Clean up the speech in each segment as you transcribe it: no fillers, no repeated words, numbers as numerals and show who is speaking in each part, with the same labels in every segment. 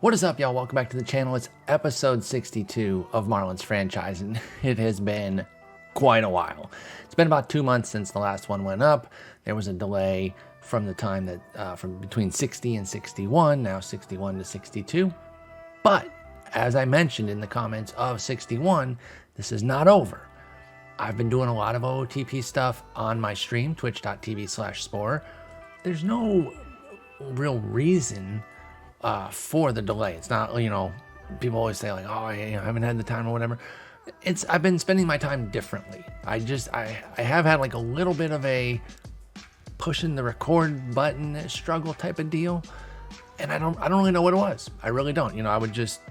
Speaker 1: What is up, y'all? Welcome back to the channel. It's episode 62 of Marlins franchise, and it has been quite a while. It's been about 2 months since the last one went up. There was a delay from the time that from between 60 and 61, now 61 to 62. But as I mentioned in the comments of 61, this is not over. I've been doing a lot of OOTP stuff on my stream, twitch.tv/Spore. There's no real reason for the delay. It's not, people always say like, oh, I haven't had the time or whatever. I've been spending my time differently. I have had like a little bit of a pushing the record button struggle type of deal. And I don't really know what it was. I really don't. I would just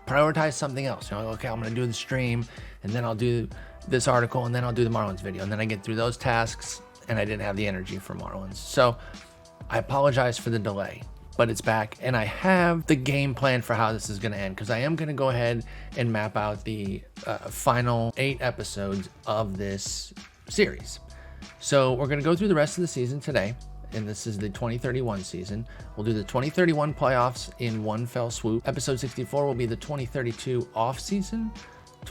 Speaker 1: prioritize something else. Okay, I'm going to do the stream, and then I'll do this article, and then I'll do the Marlins video. And then I get through those tasks, and I didn't have the energy for Marlins. So I apologize for the delay, but it's back, and I have the game plan for how this is going to end, because I am going to go ahead and map out the final 8 episodes of this series. So we're going to go through the rest of the season today, and this is the 2031 season. We'll do the 2031 playoffs in one fell swoop. Episode 64 will be the 2032 off season.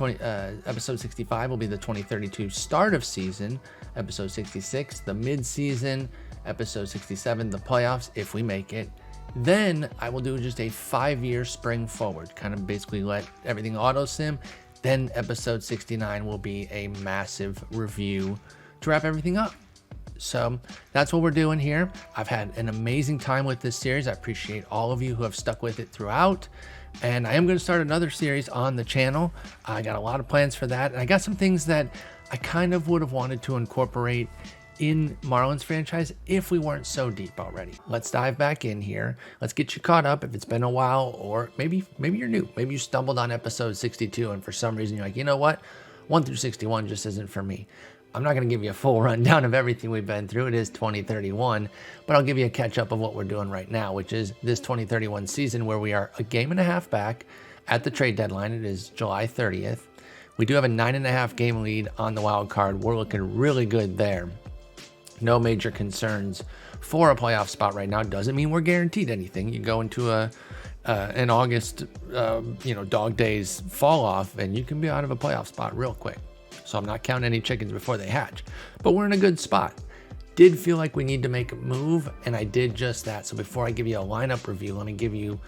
Speaker 1: Episode 65 will be the 2032 start of season. Episode 66, the mid-season. Episode 67, the playoffs, if we make it. Then I will do just a 5-year spring forward, kind of basically let everything auto sim. Then episode 69 will be a massive review to wrap everything up. So that's what we're doing here. I've had an amazing time with this series. I appreciate all of you who have stuck with it throughout. And I am going to start another series on the channel. I got a lot of plans for that. And I got some things that I kind of would have wanted to incorporate in Marlins franchise if we weren't so deep already. Let's dive back in here. Let's get you caught up if it's been a while, or maybe you're new. Maybe you stumbled on episode 62 and for some reason you're like, you know what? 1 through 61 just isn't for me. I'm not going to give you a full rundown of everything we've been through. It is 2031, but I'll give you a catch up of what we're doing right now, which is this 2031 season where we are a game and a half back at the trade deadline. It is July 30th. We do have a 9.5 game lead on the wild card. We're looking really good there. No major concerns for a playoff spot right now. Doesn't mean we're guaranteed anything. You go into an August, dog days fall off, and you can be out of a playoff spot real quick. So I'm not counting any chickens before they hatch, but we're in a good spot. Did feel like we need to make a move, and I did just that. So before I give you a lineup review, let me give you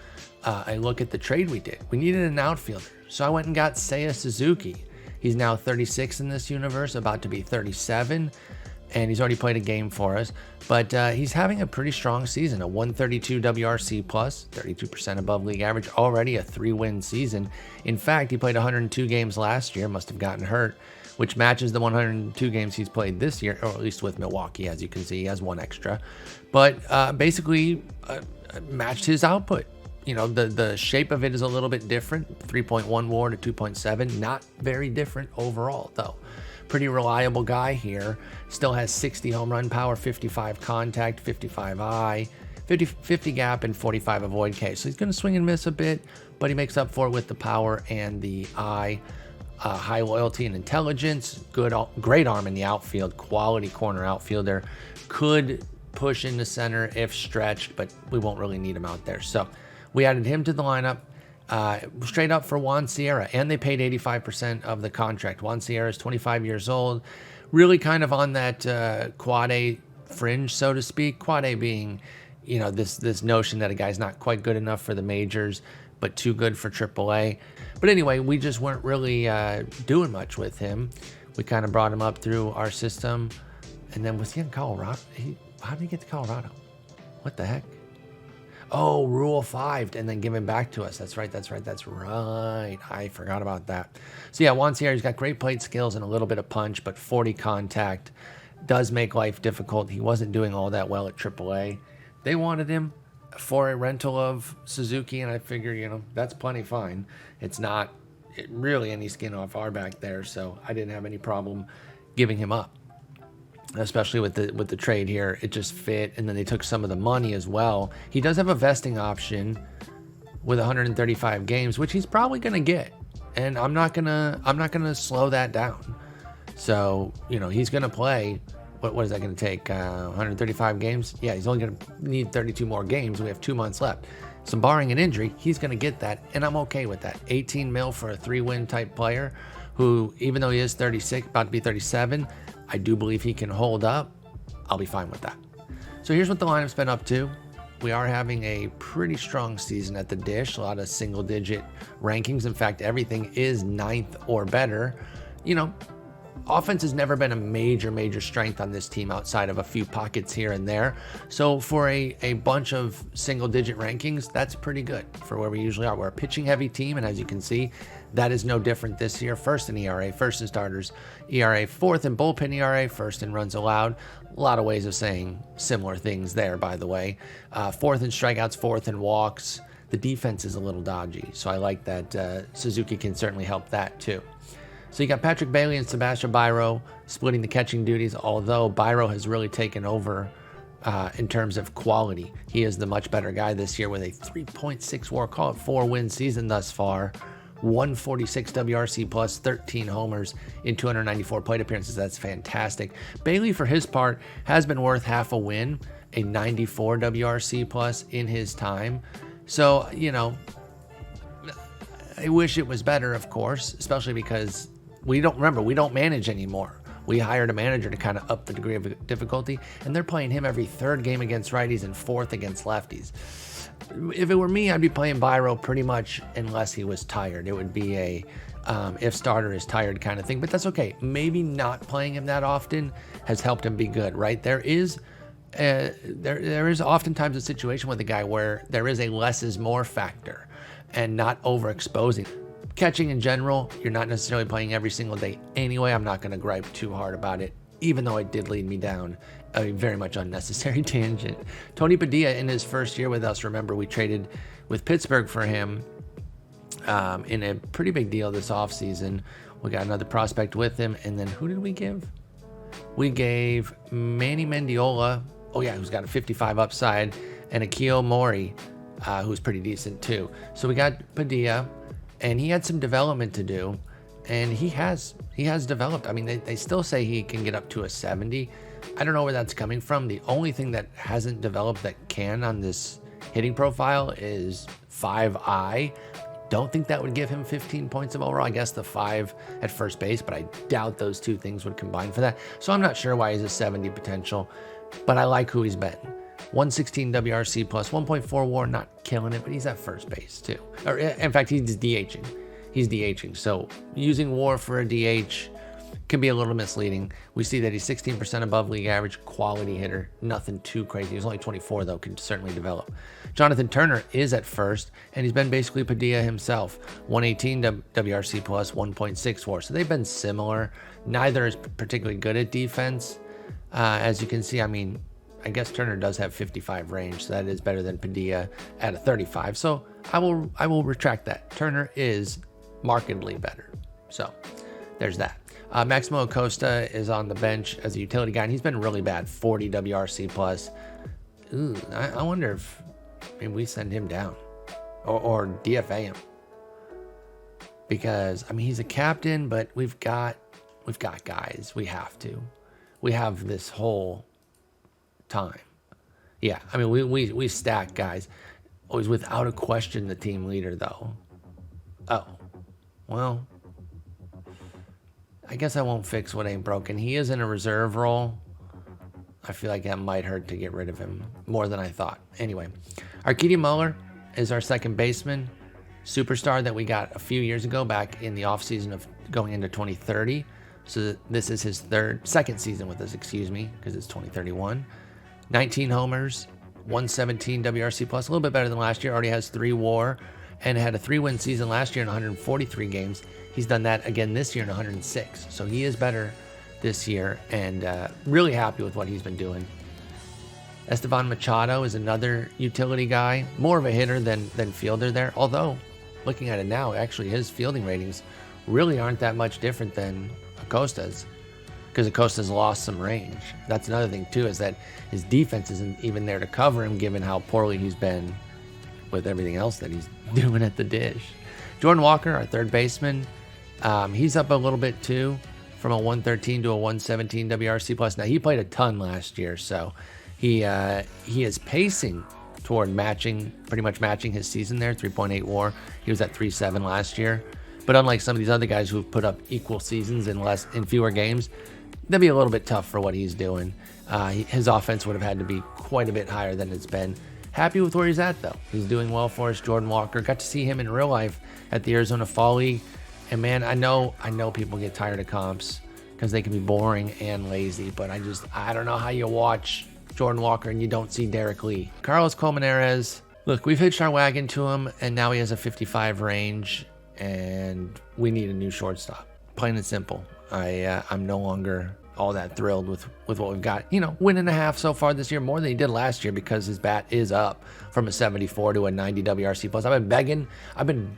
Speaker 1: a look at the trade we did. We needed an outfielder, so I went and got Seiya Suzuki. He's now 36 in this universe, about to be 37. And he's already played a game for us, but he's having a pretty strong season, a 132 WRC plus, 32% above league average, already a 3-win season. In fact, he played 102 games last year, must have gotten hurt, which matches the 102 games he's played this year, or at least with Milwaukee. As you can see, he has 1 extra, but basically matched his output. The shape of it is a little bit different, 3.1 WAR to 2.7, not very different overall though. Pretty reliable guy here. Still has 60 home run power, 55 contact, 55 eye, 50 gap, and 45 avoid K. So he's going to swing and miss a bit, but he makes up for it with the power and the eye. High loyalty and intelligence. Great arm in the outfield. Quality corner outfielder. Could push into center if stretched, but we won't really need him out there. So we added him to the lineup. Straight up for Juan Sierra, and they paid 85% of the contract. Juan Sierra is 25 years old, really kind of on that quad A fringe, so to speak. Quad A being, this notion that a guy's not quite good enough for the majors, but too good for AAA. But anyway, we just weren't really doing much with him. We kind of brought him up through our system, and then was he in Colorado? How did he get to Colorado? What the heck? Oh, Rule 5, and then give him back to us. That's right. I forgot about that. So yeah, Juan Sierra's got great plate skills and a little bit of punch, but 40 contact does make life difficult. He wasn't doing all that well at AAA. They wanted him for a rental of Suzuki, and I figure, that's plenty fine. It's not really any skin off our back there, so I didn't have any problem giving him up. Especially with the trade here, it just fit, and then they took some of the money as well. He does have a vesting option with 135 games, which he's probably gonna get, and I'm not gonna slow that down. So he's gonna play. What is that gonna take? 135 games? Yeah, he's only gonna need 32 more games. We have 2 months left. So barring an injury, he's going to get that, and I'm okay with that. 18 mil for a 3-win type player who, even though he is 36, about to be 37, I do believe he can hold up. I'll be fine with that. So here's what the lineup's been up to. We are having a pretty strong season at the dish, a lot of single-digit rankings. In fact, everything is 9th or better. You know, offense has never been a major strength on this team outside of a few pockets here and there. So for a bunch of single-digit rankings, that's pretty good for where we usually are. We're a pitching-heavy team, and as you can see, that is no different this year. First in ERA, first in starters ERA, fourth in bullpen ERA, first in runs allowed. A lot of ways of saying similar things there, by the way. Fourth in strikeouts, fourth in walks. The defense is a little dodgy, so I like that Suzuki can certainly help that too. So you got Patrick Bailey and Sebastian Byro splitting the catching duties, although Byro has really taken over in terms of quality. He is the much better guy this year with a 3.6 WAR, call it 4-win season thus far. 146 WRC plus, 13 homers in 294 plate appearances. That's fantastic. Bailey, for his part, has been worth half a win, a 94 WRC plus in his time. So, you know, I wish it was better, of course, especially because we don't manage anymore. We hired a manager to kind of up the degree of difficulty, and they're playing him every third game against righties and fourth against lefties. If it were me, I'd be playing Byro pretty much unless he was tired. It would be a if starter is tired kind of thing, but that's okay. Maybe not playing him that often has helped him be good, right? There is oftentimes a situation with a guy where there is a less is more factor and not overexposing. Catching in general, you're not necessarily playing every single day anyway. I'm not going to gripe too hard about it, even though it did lead me down a very much unnecessary tangent. Tony Padilla in his first year with us, remember we traded with Pittsburgh for him in a pretty big deal this offseason. We got another prospect with him, and then who did we give? We gave Manny Mendiola, who's got a 55 upside, and Akio Mori, who's pretty decent too. So we got Padilla, and he had some development to do, and he has developed. I mean, they still say he can get up to a 70. I don't know where that's coming from. The only thing that hasn't developed that can on this hitting profile is 5i. Don't think that would give him 15 points of overall. I guess the 5 at first base, but I doubt those two things would combine for that. So I'm not sure why he's a 70 potential, but I like who he's been. 116 WRC plus, 1.4 WAR, not killing it, but he's at first base too. Or in fact, he's DHing. He's DHing. So using WAR for a DH can be a little misleading. We see that he's 16% above league average, quality hitter, nothing too crazy. He's only 24 though, can certainly develop. Jonathan Turner is at first, and he's been basically Padilla himself. 118 WRC plus, 1.6 WAR. So they've been similar. Neither is particularly good at defense. As you can see, I mean, I guess Turner does have 55 range, so that is better than Padilla at a 35. So I will retract that. Turner is markedly better. So there's that. Maximo Acosta is on the bench as a utility guy, and he's been really bad. 40 WRC plus. Ooh, I wonder if maybe we send him down or DFA him, because I mean he's a captain, but we've got guys. We have this whole time. Yeah, I mean we stack guys. Always without a question the team leader though. Oh, well, I guess I won't fix what ain't broken. He is in a reserve role. I feel like that might hurt to get rid of him more than I thought. Anyway, Arcady Muller is our second baseman, superstar that we got a few years ago back in the offseason of going into 2030. So this is his second season with us, because it's 2031. 19 homers, 117 WRC plus, a little bit better than last year. Already has 3 WAR and had a 3-win season last year in 143 games. He's done that again this year in 106. So he is better this year, and really happy with what he's been doing. Esteban Machado is another utility guy, more of a hitter than fielder there. Although, looking at it now, actually his fielding ratings really aren't that much different than Acosta's, because Acosta's lost some range. That's another thing too, is that his defense isn't even there to cover him, given how poorly he's been with everything else that he's doing at the dish. Jordan Walker, our third baseman, he's up a little bit too, from a 113 to a 117 WRC plus. Now he played a ton last year, so he is pacing toward pretty much matching his season there, 3.8 WAR. He was at 3.7 last year. But unlike some of these other guys who've put up equal seasons in fewer games, that'd be a little bit tough for what he's doing. His offense would have had to be quite a bit higher than it's been. Happy with where he's at, though. He's doing well for us. Jordan Walker, got to see him in real life at the Arizona Fall League. And man, I know people get tired of comps because they can be boring and lazy, but I don't know how you watch Jordan Walker and you don't see Derek Lee. Carlos Colmenares, look, we've hitched our wagon to him, and now he has a 55 range, and we need a new shortstop. Plain and simple. I'm no longer all that thrilled with what we've got. Win and a half so far this year, more than he did last year because his bat is up from a 74 to a 90 WRC plus. I've been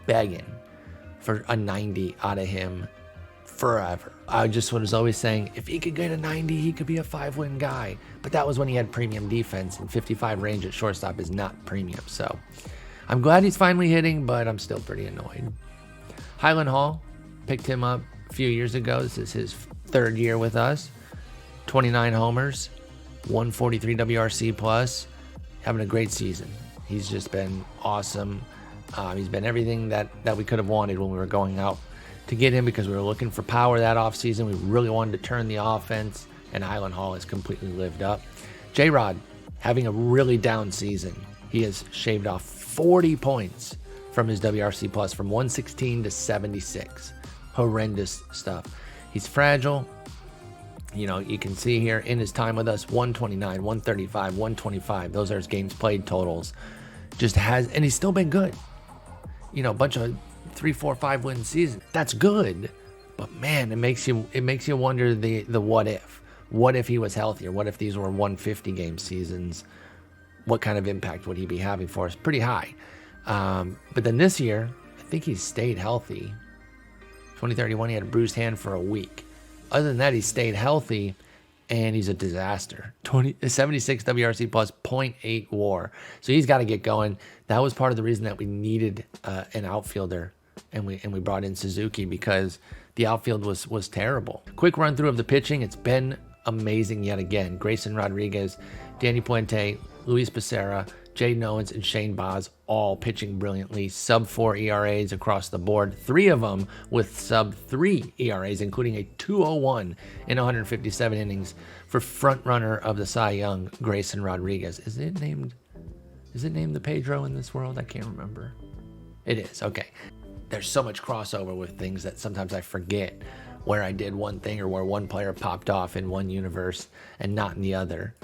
Speaker 1: begging for a 90 out of him forever. I just was always saying, if he could get a 90, he could be a 5-win guy. But that was when he had premium defense, and 55 range at shortstop is not premium. So I'm glad he's finally hitting, but I'm still pretty annoyed. Highland Hall, picked him up a few years ago. This is his third year with us. 29 homers, 143 WRC plus, having a great season. He's just been awesome. He's been everything that we could have wanted when we were going out to get him, because we were looking for power that offseason. We really wanted to turn the offense, and Highland Hall has completely lived up. J-Rod, having a really down season. He has shaved off 40 points from his WRC plus, from 116 to 76. Horrendous stuff. He's fragile. You can see here in his time with us, 129, 135, 125. Those are his games played totals. And he's still been good. A bunch of 3, 4, 5 win season. That's good, but man, it makes you wonder the what if. What if he was healthier? What if these were 150 game seasons? What kind of impact would he be having for us? Pretty high. But then this year, I think he's stayed healthy. 2031, he had a bruised hand for a week. Other than that, he stayed healthy, and he's a disaster. 76 WRC plus, 0.8 WAR. So he's got to get going. That was part of the reason that we needed an outfielder, and we brought in Suzuki, because the outfield was terrible. Quick run through of the pitching. It's been amazing yet again. Grayson Rodriguez, Danny Puente, Luis Becerra, Jaden Owens, and Shane Baz all pitching brilliantly. Sub-4 ERAs across the board. 3 of them with sub-3 ERAs, including a 2.01 in 157 innings for front runner of the Cy Young, Grayson Rodriguez. Is it named the Pedro in this world? I can't remember. It is. Okay. There's so much crossover with things that sometimes I forget where I did one thing, or where one player popped off in one universe and not in the other.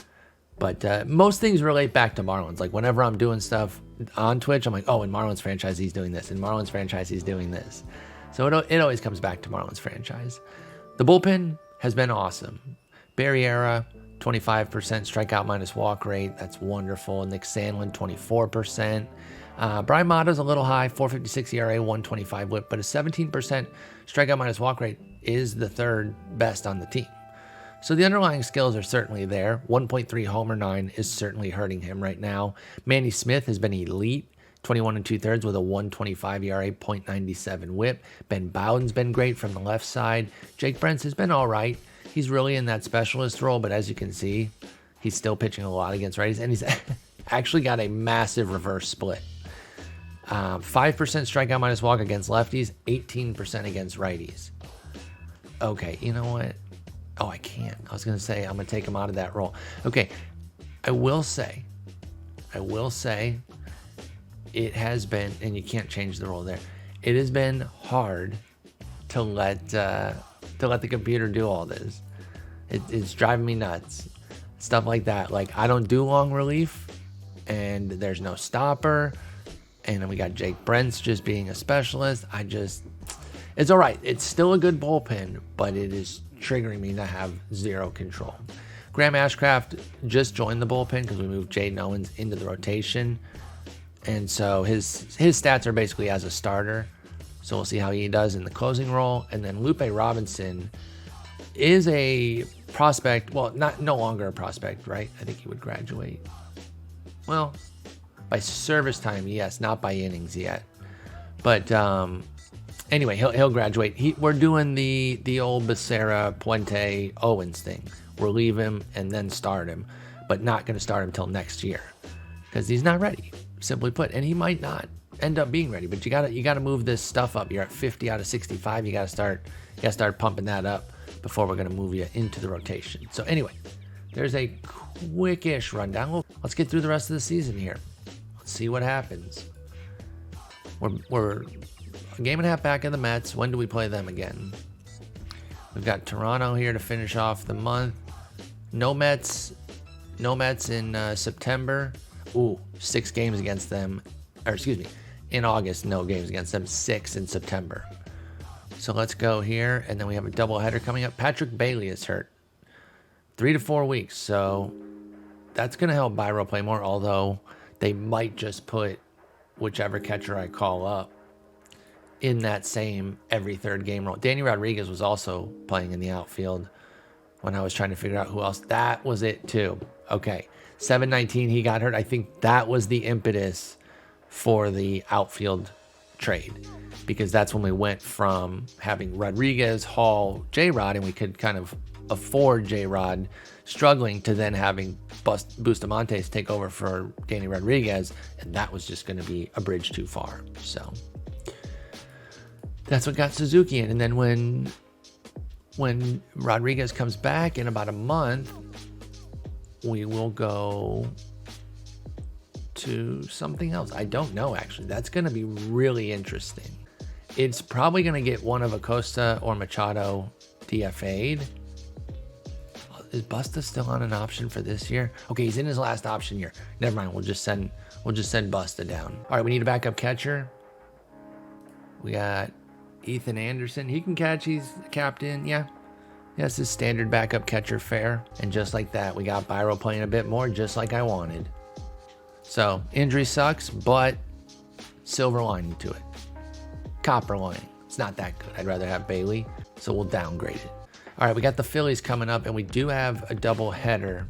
Speaker 1: But most things relate back to Marlins. Like whenever I'm doing stuff on Twitch, I'm like, oh, in Marlins franchise, he's doing this. In Marlins franchise, he's doing this. So it always comes back to Marlins franchise. The bullpen has been awesome. Barriera, 25% strikeout minus walk rate. That's wonderful. Nick Sandlin, 24%. Brian Mata's a little high, 4.56 ERA, 1.25 WHIP, but a 17% strikeout minus walk rate is the third best on the team. So the underlying skills are certainly there. 1.3 homer 9 is certainly hurting him right now. Manny Smith has been elite, 21 2/3 with a 1.25 ERA, 0.97 WHIP. Ben Bowden's been great from the left side. Jake Brentz has been all right. He's really in that specialist role, but as you can see, he's still pitching a lot against righties, and he's actually got a massive reverse split. 5% strikeout minus walk against lefties, 18% against righties. Okay, you know what? Oh, I can't. I was going to say I'm going to take him out of that role. Okay, I will say it has been, and you can't change the role there, it has been hard to let the computer do all this. It's driving me nuts. Stuff like that. Like, I don't do long relief, and there's no stopper, and then we got Jake Brentz just being a specialist. It's all right. It's still a good bullpen, but it is triggering me to have zero control. Graham Ashcraft just joined the bullpen because we moved Jaden Owens into the rotation, and so his stats are basically as a starter. So we'll see how he does in the closing role. And then Lupe Robinson is a prospect. Well, no longer a prospect, right? I think he would graduate. Well, by service time, yes, not by innings yet. But anyway, he'll graduate. We're doing the old Becerra, Puente, Owens thing. We'll leave him and then start him, but not going to start him until next year. because he's not ready, simply put. And he might not end up being ready, but you gotta move this stuff up. You're at 50 out of 65. You gotta start pumping that up before we're gonna move you into the rotation. So anyway, there's a quickish rundown. Let's get through the rest of the season here. Let's see what happens. We're a game and a half back of the Mets. When do we play them again? We've got Toronto here to finish off the month. No Mets in September. Ooh, 6 games against them. Or excuse me, in August, no games against them. 6 in September. So let's go here, and then we have a doubleheader coming up. Patrick Bailey is hurt. 3 to 4 weeks, so that's going to help Byro play more, although they might just put whichever catcher I call up in that same every third game role. Danny Rodriguez was also playing in the outfield when I was trying to figure out who else. That was it too. Okay, 7-19, he got hurt. I think that was the impetus for the outfield trade, because that's when we went from having Rodriguez, Hall, J-Rod, and we could kind of afford J-Rod struggling, to then having Bustamontes take over for Danny Rodriguez, and that was just going to be a bridge too far. So that's what got Suzuki in. And then when Rodriguez comes back in about a month, we will go to something else. I don't know, actually. That's going to be really interesting. It's probably going to get one of Acosta or Machado DFA'd. Is Busta still on an option for this year? Okay, he's in his last option year. Never mind. We'll just send Busta down. All right, we need a backup catcher. We got Ethan Anderson. He can catch. He's the captain. Yeah. That's his standard backup catcher fare. And just like that, we got Byro playing a bit more, just like I wanted. So, injury sucks, but silver lining to it. Copper lining. It's not that good. I'd rather have Bailey, so we'll downgrade it. All right, we got the Phillies coming up, and we do have a double header.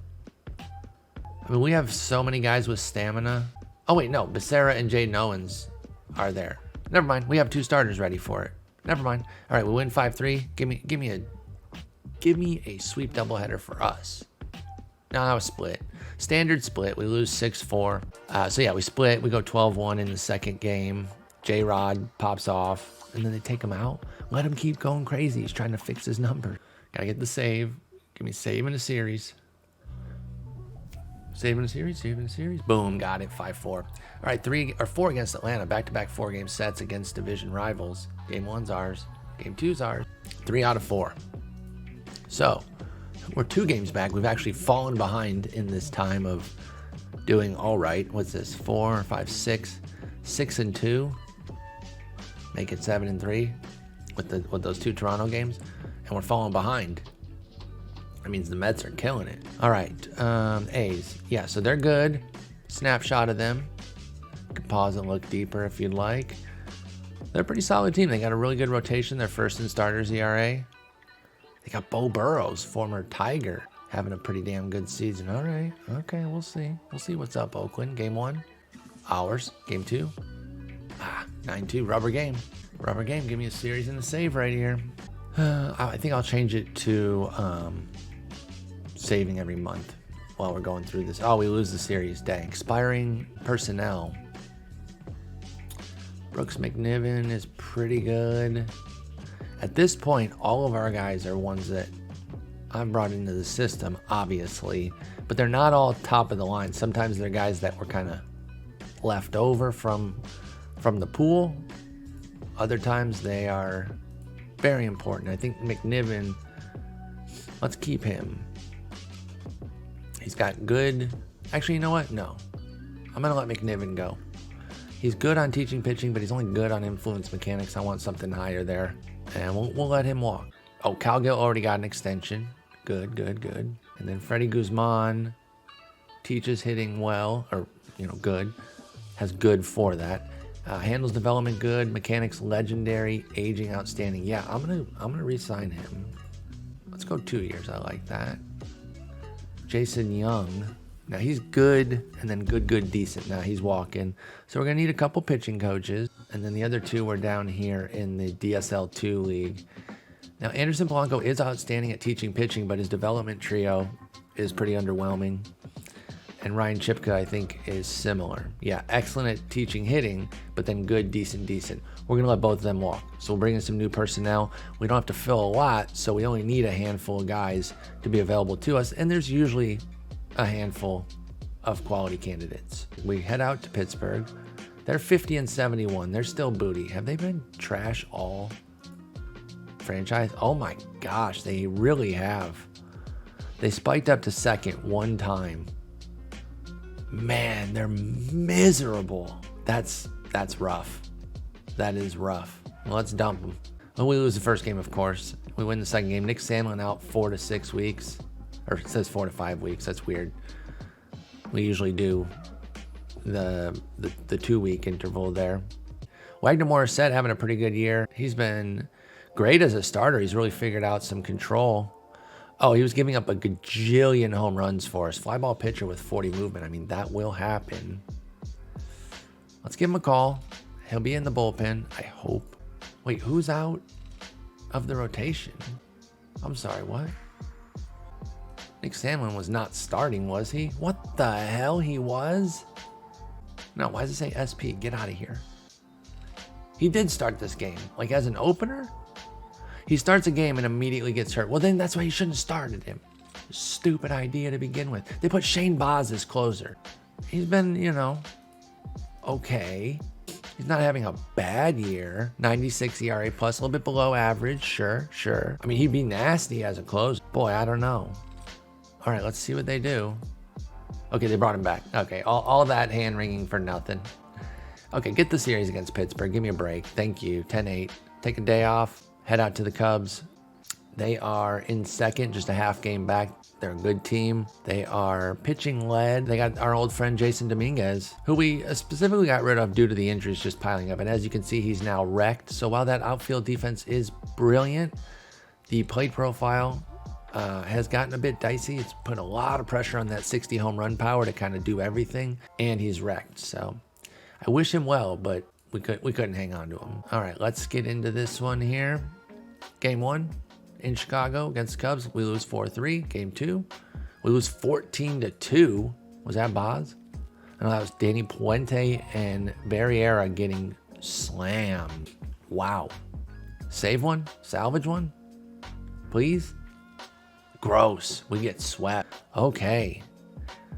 Speaker 1: I mean, we have so many guys with stamina. Oh, wait, no. Becerra and Jaden Owens are there. Never mind. We have 2 starters ready for it. Never mind. All right, we win 5-3. Give me a sweep doubleheader for us. No, that was split. Standard split. We lose 6-4. So, yeah, we split. We go 12-1 in the second game. J-Rod pops off, and then they take him out. Let him keep going crazy. He's trying to fix his number. Gotta get the save. Give me save in a series. Save in a series. Boom, got it. 5-4. All right, 4 against Atlanta. Back-to-back 4-game sets against division rivals. Game 1's ours. Game 2's ours. 3 out of 4. So, we're 2 games back. We've actually fallen behind in this time of doing all right. What's this? 4, 5, 6. 6-2. Make it 7-3 with those 2 Toronto games. And we're falling behind. That means the Mets are killing it. All right, A's. Yeah, so they're good. Snapshot of them. You can pause and look deeper if you'd like. They're a pretty solid team. They got a really good rotation. They're first in starters ERA. They got Bo Burrows, former Tiger, having a pretty damn good season. All right, okay, we'll see. We'll see what's up, Oakland. Game 1, ours. Game 2, 9-2, rubber game. Rubber game, give me a series and a save right here. I think I'll change it to saving every month while we're going through this. Oh, we lose the series. Dang. Expiring personnel. Brooks McNiven is pretty good. At this point, all of our guys are ones that I've brought into the system, obviously, but they're not all top of the line. Sometimes they're guys that were kind of left over from the pool. Other times they are very important. I think McNiven, let's keep him. He's got good... Actually, you know what? No. I'm going to let McNiven go. He's good on teaching pitching, but he's only good on influence mechanics. I want something higher there. And we'll let him walk. Oh, Calgill already got an extension. Good. And then Freddie Guzman teaches hitting well, or, good. Has good for that. Handles development good, mechanics legendary, aging outstanding. Yeah, I'm gonna re-sign him. Let's go 2 years. I like that. Jason Young. Now he's good, and then good, decent. Now he's walking. So we're gonna need a couple pitching coaches, and then the other 2 were down here in the DSL2 league. Now Anderson Polanco is outstanding at teaching pitching, but his development trio is pretty underwhelming. And Ryan Chipka, I think, is similar. Yeah, excellent at teaching hitting, but then good, decent. We're going to let both of them walk. So we'll bring in some new personnel. We don't have to fill a lot, so we only need a handful of guys to be available to us. And there's usually a handful of quality candidates. We head out to Pittsburgh. They're 50-71. They're still booty. Have they been trash all franchise? Oh my gosh, they really have. They spiked up to second one time. Man, they're miserable. That's rough. That is rough. Well, let's dump them. Well, we lose the first game, of course. We win the second game. Nick Sandlin out 4 to 6 weeks. Or it says 4 to 5 weeks. That's weird. We usually do the 2-week interval there. Wagner Morissette having a pretty good year. He's been great as a starter. He's really figured out some control. Oh, he was giving up a gajillion home runs for us. Fly ball pitcher with 40 movement. I mean, that will happen. Let's give him a call. He'll be in the bullpen, I hope. Wait, who's out of the rotation? I'm sorry, what? Nick Sandlin was not starting, was he? What the hell, he was? No, why does it say SP? Get out of here. He did start this game, like as an opener? He starts a game and immediately gets hurt. Well, then that's why you shouldn't have started him. Stupid idea to begin with. They put Shane Baz as closer. He's been, okay. He's not having a bad year. 96 ERA plus, a little bit below average. Sure. I mean, he'd be nasty as a closer. Boy, I don't know. All right, let's see what they do. Okay, they brought him back. Okay, all that hand wringing for nothing. Okay, get the series against Pittsburgh. Give me a break. Thank you. 10-8. Take a day off. Head out to the Cubs. They are in second, just a half game back. They're a good team. They are pitching led. They got our old friend Jason Dominguez, who we specifically got rid of due to the injuries just piling up. And as you can see, he's now wrecked. So while that outfield defense is brilliant, the plate profile has gotten a bit dicey. It's put a lot of pressure on that 60 home run power to kind of do everything. And he's wrecked. So I wish him well, but we couldn't hang on to him. All right, let's get into this one here. Game 1 in Chicago against the Cubs. We lose 4-3. Game 2, we lose 14-2. Was that Baz? No, that was Danny Puente and Barriera getting slammed. Wow. Save one? Salvage one? Please? Gross. We get swept. Okay.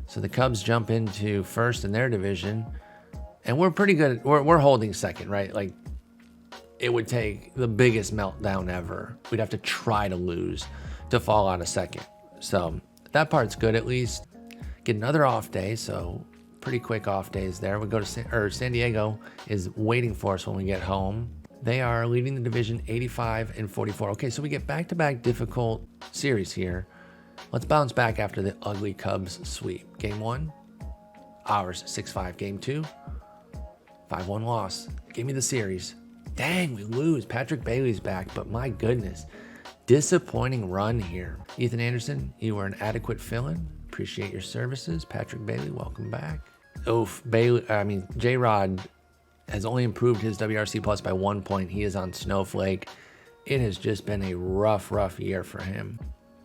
Speaker 1: So the Cubs jump into first in their division. And we're pretty good. We're holding second, right? Like, it would take the biggest meltdown ever. We'd have to try to lose to fall out of second. So that part's good at least. Get another off day, so pretty quick off days there. We go to San Diego is waiting for us when we get home. They are leading the division 85-44. Okay, so we get back-to-back difficult series here. Let's bounce back after the ugly Cubs sweep. Game 1, ours, 6-5. Game 2, 5-1 loss. Give me the series. Dang, we lose. Patrick Bailey's back, but my goodness. Disappointing run here. Ethan Anderson, you were an adequate fill-in. Appreciate your services. Patrick Bailey, welcome back. J-Rod has only improved his WRC plus by 1 point. He is on Snowflake. It has just been a rough year for him.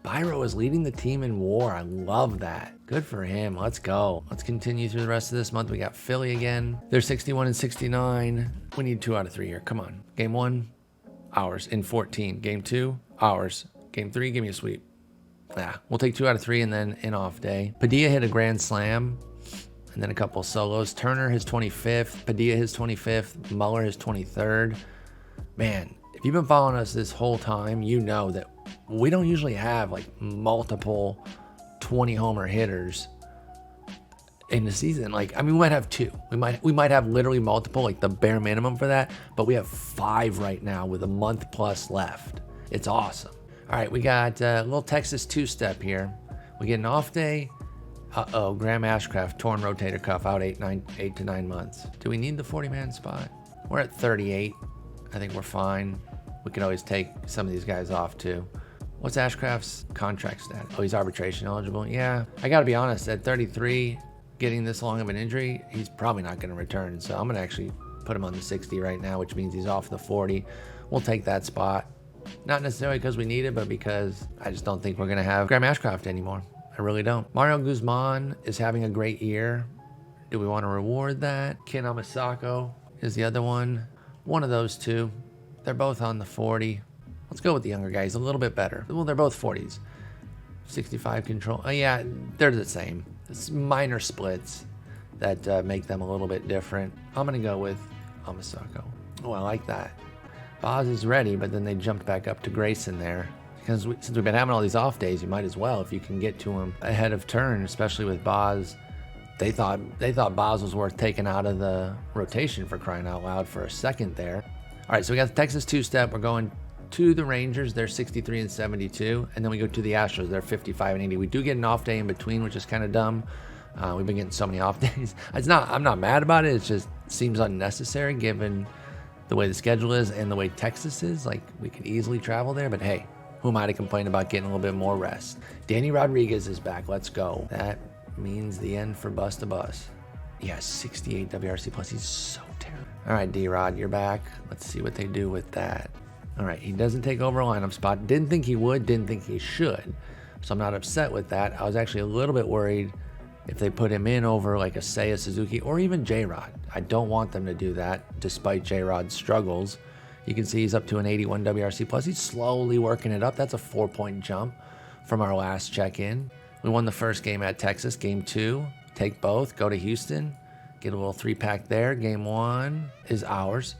Speaker 1: Byro is leading the team in WAR. I love that. Good for him. Let's go. Let's continue through the rest of this month. We got Philly again. They're 61-69. We need 2 out of 3 here. Come on. Game 1, ours in 14. Game 2, ours. Game 3, give me a sweep. We'll take 2 out of 3 and then an off day. Padilla hit a grand slam and then a couple solos. Turner his 25th. Padilla his 25th. Muller his 23rd. Man, if you've been following us this whole time, you know that we don't usually have like multiple 20 homer hitters in the season. Like, I mean, we might have 2. We might have literally multiple, like the bare minimum for that, but we have 5 right now with a month plus left. It's awesome. All right, we got a little Texas two-step here. We get an off day. Graham Ashcraft, torn rotator cuff, out 8 to 9 months. Do we need the 40-man spot? We're at 38. I think we're fine. We could always take some of these guys off too. What's Ashcraft's contract status? Oh, he's arbitration eligible. Yeah, I gotta be honest, at 33, getting this long of an injury, he's probably not gonna return. So I'm gonna actually put him on the 60 right now, which means he's off the 40. We'll take that spot. Not necessarily because we need it, but because I just don't think we're gonna have Graham Ashcraft anymore. I really don't. Mario Guzman is having a great year. Do we want to reward that? Ken Amasako is the other one. One of those two. They're both on the 40. Let's go with the younger guy. He's a little bit better. Well, they're both 40s. 65 control. Oh, yeah, they're the same. It's minor splits that make them a little bit different. I'm going to go with Amasako. Oh, I like that. Boz is ready, but then they jumped back up to Grayson there. Because since we've been having all these off days, you might as well, if you can get to him ahead of turn, especially with Boz. They thought Boz was worth taking out of the rotation, for crying out loud, for a second there. All right, so we got the Texas two-step. We're going to the Rangers. They're 63 and 72. And then we go to the Astros. They're 55 and 80. We do get an off day in between, which is kind of dumb. We've been getting so many off days. I'm not mad about it. It just seems unnecessary given the way the schedule is and the way Texas is. Like, we could easily travel there, but hey, who am I to complain about getting a little bit more rest? Danny Rodriguez is back. Let's go. That means the end for Bus to Bus. Yeah, 68 WRC plus. He's so terrible. All right, D-Rod, you're back. Let's see what they do with that. All right, he doesn't take over a lineup spot. Didn't think he would, didn't think he should. So I'm not upset with that. I was actually a little bit worried if they put him in over like a Seiya Suzuki or even J-Rod. I don't want them to do that, despite J-Rod's struggles. You can see he's up to an 81 WRC plus. He's slowly working it up. That's a 4-point jump from our last check-in. We won the first game at Texas. Game 2, take both, go to Houston, get a little 3-pack there. Game 1 is ours.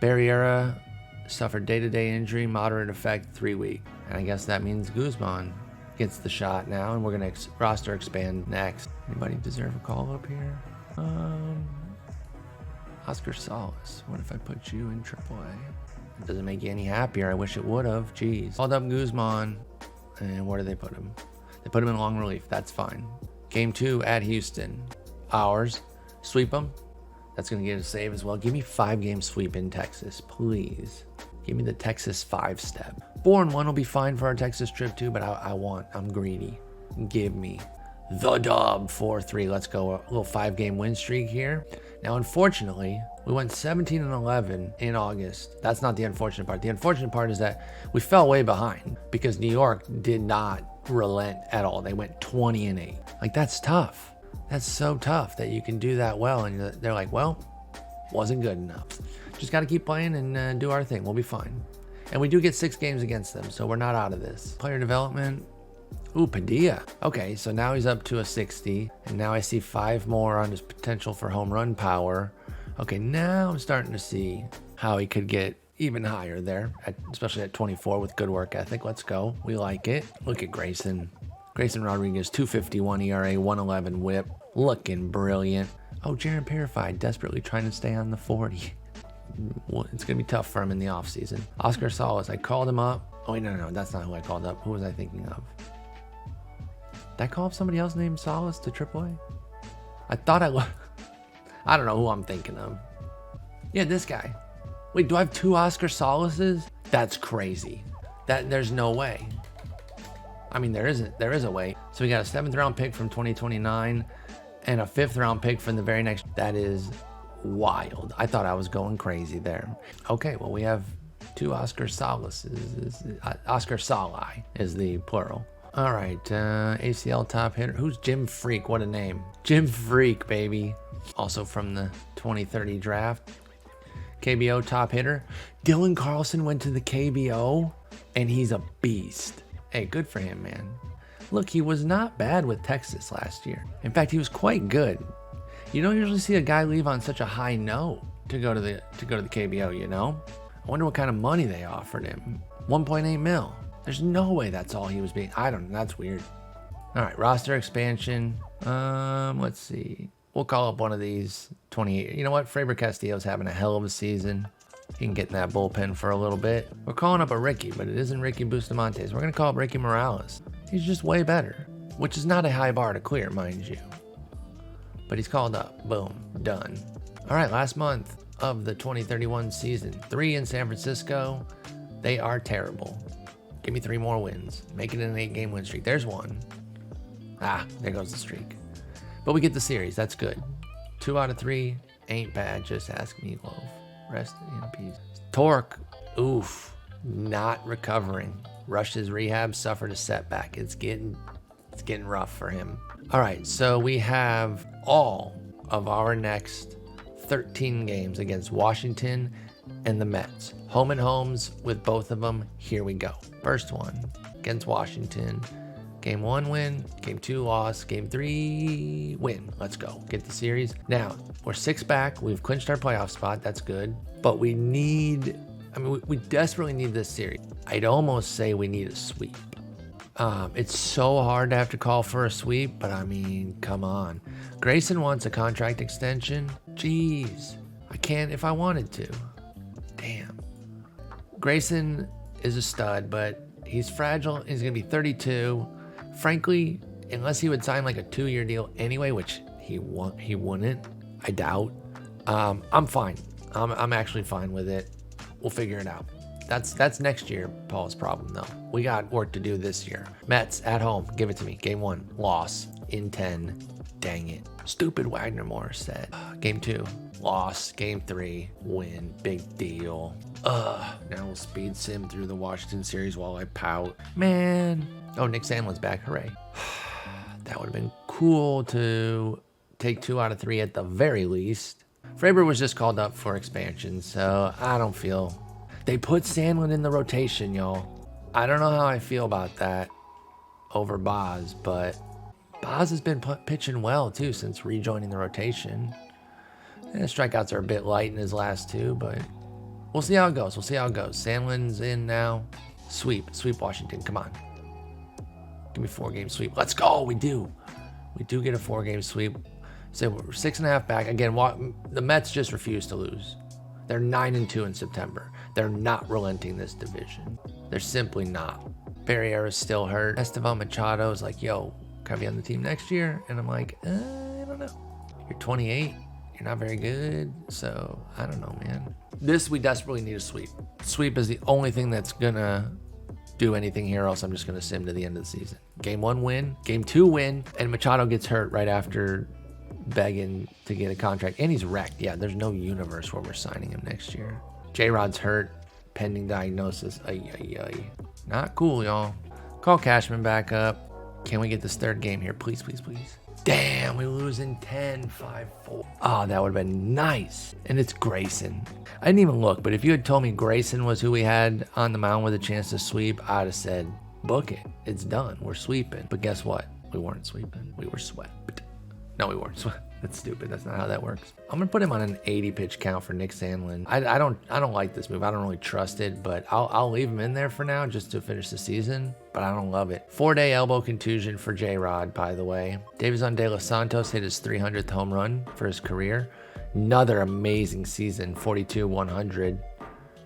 Speaker 1: Barriera suffered day-to-day injury, moderate effect, 3 week. And I guess that means Guzman gets the shot now, and we're going to roster expand next. Anybody deserve a call-up here? Oscar Salas. What if I put you in AAA? It doesn't make you any happier. I wish it would have. Jeez. Called up Guzman. And where do they put him? They put him in long relief. That's fine. Game 2 at Houston. Ours. Sweep them. That's going to get a save as well. Give me 5-game sweep in Texas, please. Give me the Texas 5-step. 4-1 will be fine for our Texas trip too, but I'm greedy. Give me the dub. 4-3. Let's go. A little 5-game win streak here. Now, unfortunately, we went 17 and 11 in August. That's not the unfortunate part. The unfortunate part is that we fell way behind because New York did not relent at all. They went 20 and 8. Like, that's tough. That's so tough that you can do that well. And they're like, well, wasn't good enough. Just got to keep playing and do our thing. We'll be fine. And we do get 6 games against them, so we're not out of this. Player development. Ooh, Padilla. Okay, so now he's up to a 60. And now I see 5 more on his potential for home run power. Okay, now I'm starting to see how he could get even higher there, especially at 24 with good work ethic. Let's go. We like it. Look at Grayson. Grayson Rodriguez, 251 ERA, 111 whip. Looking brilliant. Oh, Jaron Purified, desperately trying to stay on the 40. Well, it's going to be tough for him in the offseason. Oscar Salas, I called him up. Oh, wait, no, that's not who I called up. Who was I thinking of? Did I call up somebody else named Salas to AAA? I thought I don't know who I'm thinking of. Yeah, this guy. Wait, do I have 2 Oscar Salases? That's crazy. There's no way. I mean, there is a way. So we got a 7th round pick from 2029 and a 5th round pick from the very next. That is wild. I thought I was going crazy there. Okay, well, we have 2 Oscar Salases. Oscar Salai is the plural. All right, ACL top hitter. Who's Jim Freak? What a name. Jim Freak, baby. Also from the 2030 draft. KBO top hitter. Dylan Carlson went to the KBO, and he's a beast. Hey, good for him, man. Look, he was not bad with Texas last year. In fact, he was quite good. You don't usually see a guy leave on such a high note to go to the KBO, you know? I wonder what kind of money they offered him. 1.8 mil. There's no way that's all he was being. I don't know. That's weird. All right, roster expansion. Let's see. We'll call up one of these 28. You know what? Faber Castillo's having a hell of a season. He can get in that bullpen for a little bit. We're calling up a Ricky, but it isn't Ricky Bustamontes. We're going to call up Ricky Morales. He's just way better, which is not a high bar to clear, mind you. But he's called up. Boom. Done. All right, last month of the 2031 season. 3 in San Francisco. They are terrible. Give me 3 more wins. Make it an 8-game win streak. There's 1. There goes the streak. But we get the series. That's good. 2 out of 3 ain't bad. Just ask Meatloaf. Rest in peace. Torque. Oof. Not recovering. Rushed his rehab. Suffered a setback. It's getting It's getting rough for him. All right, so we have all of our next 13 games against Washington and the Mets. Home and homes with both of them. Here we go. First one against Washington. Game 1 win, Game 2 loss, Game 3 win. Let's go. Get the series. Now, we're 6 back. We've clinched our playoff spot. That's good. But we need, we desperately need this series. I'd almost say we need a sweep. It's so hard to have to call for a sweep, but I mean, come on. Grayson wants a contract extension. Jeez. I can't if I wanted to. Damn. Grayson is a stud, but he's fragile. He's going to be 32. Frankly, unless he would sign like a 2-year deal anyway, which he wouldn't, I doubt. I'm fine. I'm actually fine with it. We'll figure it out. That's next year, Paul's problem though. We got work to do this year. Mets at home, give it to me. Game 1, loss in 10. Dang it. Stupid Wagner Morris said. Game 2, loss. Game 3, win. Big deal. Now we'll speed sim through the Washington series while I pout. Man. Oh, Nick Sandlin's back. Hooray. That would have been cool to take 2 out of 3 at the very least. Fraber was just called up for expansion, so I don't feel... They put Sandlin in the rotation, y'all. I don't know how I feel about that over Boz, but Boz has been pitching well, too, since rejoining the rotation. And strikeouts are a bit light in his last 2, but we'll see how it goes. Sandlin's in now. Sweep Washington. Come on. Give me 4-game sweep. Let's go. We do get a 4-game sweep. So we're 6.5 back. Again, the Mets just refuse to lose. They're 9-2 in September. They're not relenting this division. They're simply not. Barriera's still hurt. Estevan Machado is like, yo, can I be on the team next year? And I'm like, I don't know. You're 28. You're not very good. So I don't know, man. We desperately need a sweep. Sweep is the only thing that's gonna do anything here, else I'm just gonna sim to the end of the season. Game 1 win, Game 2 win, and Machado gets hurt right after begging to get a contract, and he's wrecked. Yeah, there's no universe where we're signing him next year. J-Rod's hurt, pending diagnosis. Ay. Not cool, y'all. Call Cashman back up. Can we get this 3rd game here? Please. Damn, we lose in 10, 5-4. Oh, that would have been nice. And it's Grayson. I didn't even look, but if you had told me Grayson was who we had on the mound with a chance to sweep, I'd have said, book it. It's done. We're sweeping. But guess what? We weren't sweeping. We were swept. No, we weren't. That's stupid. That's not how that works. I'm gonna put him on an 80 pitch count for Nick Sandlin. I don't like this move. I don't really trust it, but I'll leave him in there for now just to finish the season. But I don't love it. 4-day elbow contusion for J-Rod, by the way. Davison De Los Santos hit his 300th home run for his career. Another amazing season, 42-100.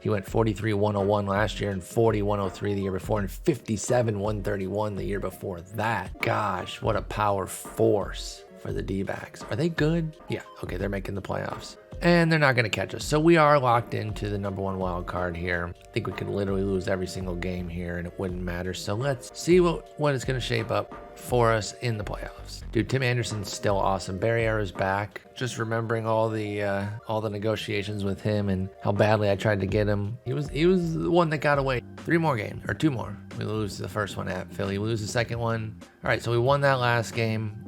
Speaker 1: He went 43-101 last year and 40-103 the year before and 57-131 the year before that. Gosh, what a power force for the D-backs. Are they good? Yeah, okay, they're making the playoffs. And they're not going to catch us. So we are locked into the number 1 wild card here. I think we could literally lose every single game here and it wouldn't matter. So let's see what is going to shape up for us in the playoffs. Dude, Tim Anderson's still awesome. Barriera's back. Just remembering all the negotiations with him and how badly I tried to get him. He was the one that got away. 3 more games, or 2 more. We lose the first one at Philly. We lose the second one. All right, so we won that last game.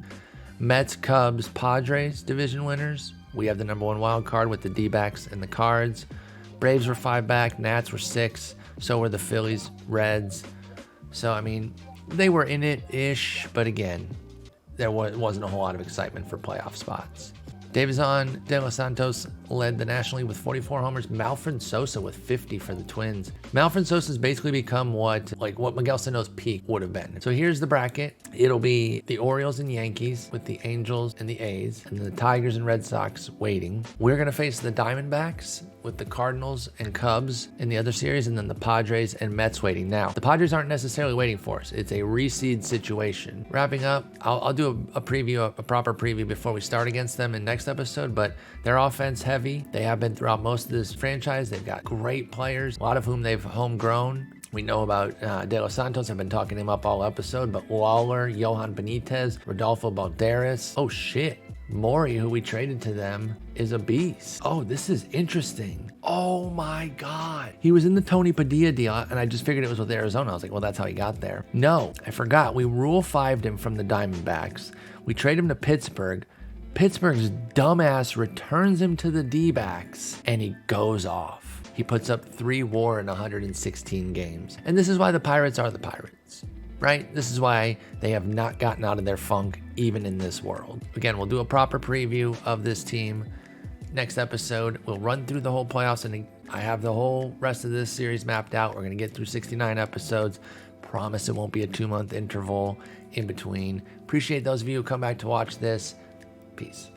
Speaker 1: Mets, Cubs, Padres, division winners. We have the number 1 wild card with the D-backs and the Cards. Braves were 5 back. Nats were 6. So were the Phillies, Reds. So, I mean, they were in it-ish. But again, there wasn't a whole lot of excitement for playoff spots. Davison De Los Santos led the National League with 44 homers. Malfred Sosa with 50 for the Twins. Malfred Sosa's basically become what Miguel Sano's peak would have been. So here's the bracket. It'll be the Orioles and Yankees with the Angels and the A's, and the Tigers and Red Sox waiting. We're going to face the Diamondbacks with the Cardinals and Cubs in the other series, and then the Padres and Mets waiting. Now, the Padres aren't necessarily waiting for us. It's a reseed situation. Wrapping up, I'll do a preview, a proper preview before we start against them in next episode, but they're offense heavy. They have been throughout most of this franchise. They've got great players, a lot of whom they've homegrown. We know about De Los Santos. I've been talking him up all episode, but Lawler, Johan Benitez, Rodolfo Balderas. Oh shit. Maury, who we traded to them, is a beast. Oh, this is interesting. Oh my God. He was in the Tony Padilla deal, and I just figured it was with Arizona. I was like, well, that's how he got there. No, I forgot. We Rule 5'd him from the Diamondbacks. We trade him to Pittsburgh. Pittsburgh's dumbass returns him to the D-backs, and he goes off. He puts up 3 WAR in 116 games. And this is why the Pirates are the Pirates, right? This is why they have not gotten out of their funk, even in this world. Again, we'll do a proper preview of this team. Next episode, we'll run through the whole playoffs, and I have the whole rest of this series mapped out. We're going to get through 69 episodes. Promise it won't be a 2-month interval in between. Appreciate those of you who come back to watch this. Peace.